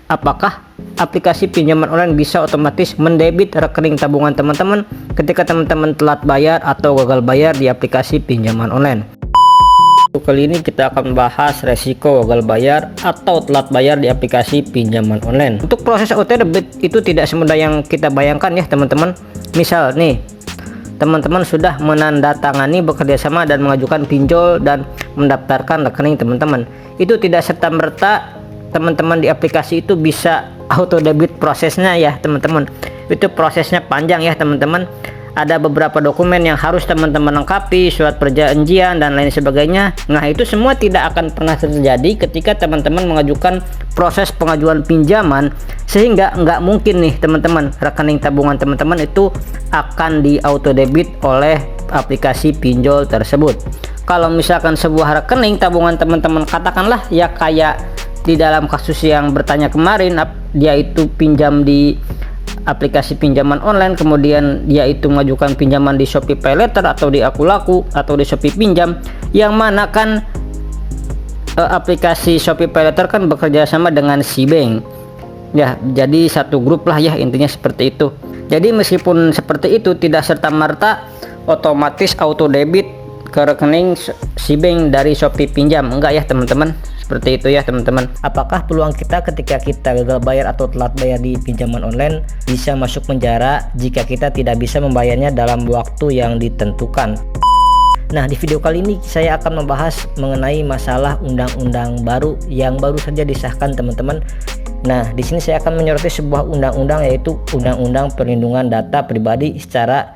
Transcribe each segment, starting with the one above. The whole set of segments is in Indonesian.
apakah aplikasi pinjaman online bisa otomatis mendebit rekening tabungan teman-teman ketika teman-teman telat bayar atau gagal bayar di aplikasi pinjaman online. Kali ini kita akan membahas resiko gagal bayar atau telat bayar di aplikasi pinjaman online. Untuk proses auto debit itu tidak semudah yang kita bayangkan ya teman-teman. Misal nih, teman-teman sudah menandatangani bekerjasama dan mengajukan pinjol dan mendaftarkan rekening teman-teman. Itu tidak serta-merta teman-teman di aplikasi itu bisa auto debit prosesnya ya teman-teman. Itu prosesnya panjang ya teman-teman. Ada beberapa dokumen yang harus teman-teman lengkapi, surat perjanjian dan lain sebagainya. Nah, itu semua tidak akan pernah terjadi ketika teman-teman mengajukan proses pengajuan pinjaman, sehingga nggak mungkin nih teman-teman rekening tabungan teman-teman itu akan di auto debit oleh aplikasi pinjol tersebut. Kalau misalkan sebuah rekening tabungan teman-teman, katakanlah ya kayak di dalam kasus yang bertanya kemarin, dia itu pinjam di aplikasi pinjaman online, kemudian dia itu mengajukan pinjaman di Shopee PayLater atau di Akulaku atau di Shopee Pinjam, yang mana kan aplikasi Shopee PayLater kan bekerja sama dengan Cbank ya, jadi satu grup lah ya, intinya seperti itu. Jadi meskipun seperti itu, tidak serta-merta otomatis auto debit ke rekening Cbank dari Shopee Pinjam, enggak ya teman-teman. Seperti itu ya teman-teman. Apakah peluang kita ketika kita gagal bayar atau telat bayar di pinjaman online bisa masuk penjara jika kita tidak bisa membayarnya dalam waktu yang ditentukan? Nah, di video kali ini saya akan membahas mengenai masalah undang-undang baru yang baru saja disahkan teman-teman. Nah, di sini saya akan menyoroti sebuah undang-undang, yaitu Undang-Undang Perlindungan Data Pribadi. Secara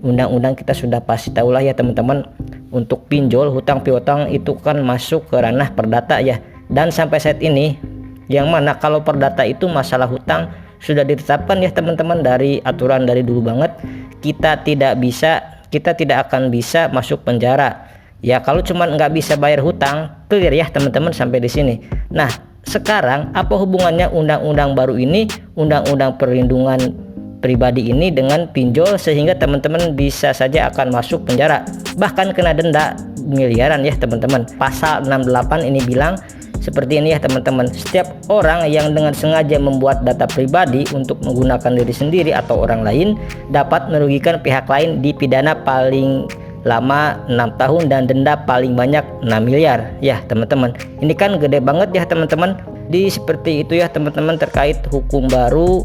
undang-undang kita sudah pasti tahu lah ya teman-teman, untuk pinjol, hutang piutang itu kan masuk ke ranah perdata ya. Dan sampai saat ini, yang mana kalau perdata itu masalah hutang sudah ditetapkan ya teman-teman, dari aturan dari dulu banget, kita tidak akan bisa masuk penjara ya kalau cuman nggak bisa bayar hutang. Clear ya teman-teman sampai di sini. Nah, sekarang apa hubungannya undang-undang baru ini, Undang-Undang Perlindungan Pribadi ini dengan pinjol, sehingga teman-teman bisa saja akan masuk penjara, bahkan kena denda miliaran ya teman-teman. Pasal 68 ini bilang seperti ini ya teman-teman, setiap orang yang dengan sengaja membuat data pribadi untuk menggunakan diri sendiri atau orang lain dapat merugikan pihak lain dipidana paling lama 6 tahun dan denda paling banyak 6 miliar ya teman-teman. Ini kan gede banget ya teman-teman. Di seperti itu ya teman-teman, terkait hukum baru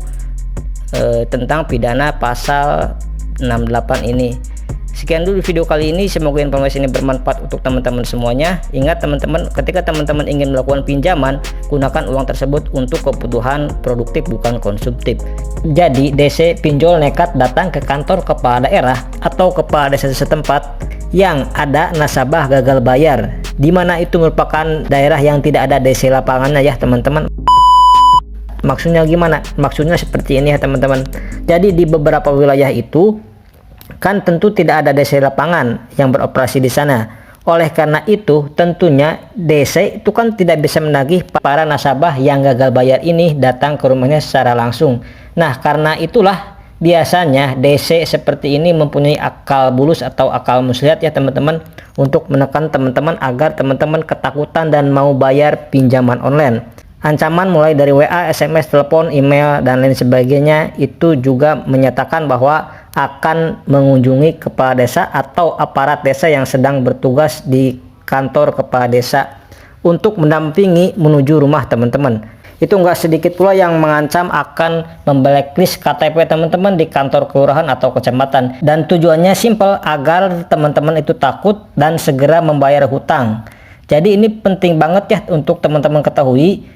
tentang pidana pasal 68 ini. Sekian dulu video kali ini, semoga informasi ini bermanfaat untuk teman-teman semuanya. Ingat teman-teman, ketika teman-teman ingin melakukan pinjaman, gunakan uang tersebut untuk kebutuhan produktif bukan konsumtif. Jadi DC pinjol nekat datang ke kantor kepala daerah atau kepala desa setempat yang ada nasabah gagal bayar, di mana itu merupakan daerah yang tidak ada DC lapangannya ya teman-teman. Maksudnya gimana? Maksudnya seperti ini ya teman-teman. Jadi di beberapa wilayah itu kan tentu tidak ada DC lapangan yang beroperasi di sana. Oleh karena itu tentunya DC itu kan tidak bisa menagih para nasabah yang gagal bayar ini datang ke rumahnya secara langsung. Nah, karena itulah biasanya DC seperti ini mempunyai akal bulus atau akal muslihat ya teman-teman, untuk menekan teman-teman agar teman-teman ketakutan dan mau bayar pinjaman online. Ancaman mulai dari WA, SMS, telepon, email, dan lain sebagainya itu juga menyatakan bahwa akan mengunjungi kepala desa atau aparat desa yang sedang bertugas di kantor kepala desa untuk mendampingi menuju rumah teman-teman. Itu enggak sedikit pula yang mengancam akan memblacklist KTP teman-teman di kantor kelurahan atau kecamatan. Dan tujuannya simpel, agar teman-teman itu takut dan segera membayar hutang. Jadi ini penting banget ya untuk teman-teman ketahui.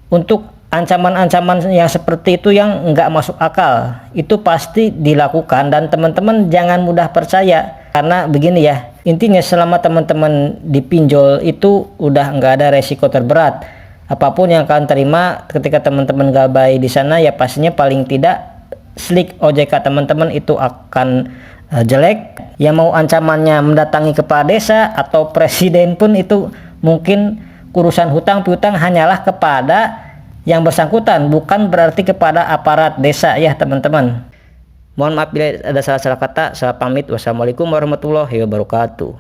Untuk ancaman-ancaman yang seperti itu yang nggak masuk akal itu pasti dilakukan, dan teman-teman jangan mudah percaya. Karena begini ya, intinya selama teman-teman dipinjol itu udah nggak ada resiko terberat. Apapun yang kalian terima ketika teman-teman gabay di sana ya pastinya paling tidak slik OJK teman-teman itu akan jelek. Yang mau ancamannya mendatangi kepala desa atau presiden pun itu mungkin urusan hutang piutang hanyalah kepada yang bersangkutan, bukan berarti kepada aparat desa ya teman-teman. Mohon maaf bila ada salah-salah kata. Saya pamit. Wassalamualaikum warahmatullahi wabarakatuh.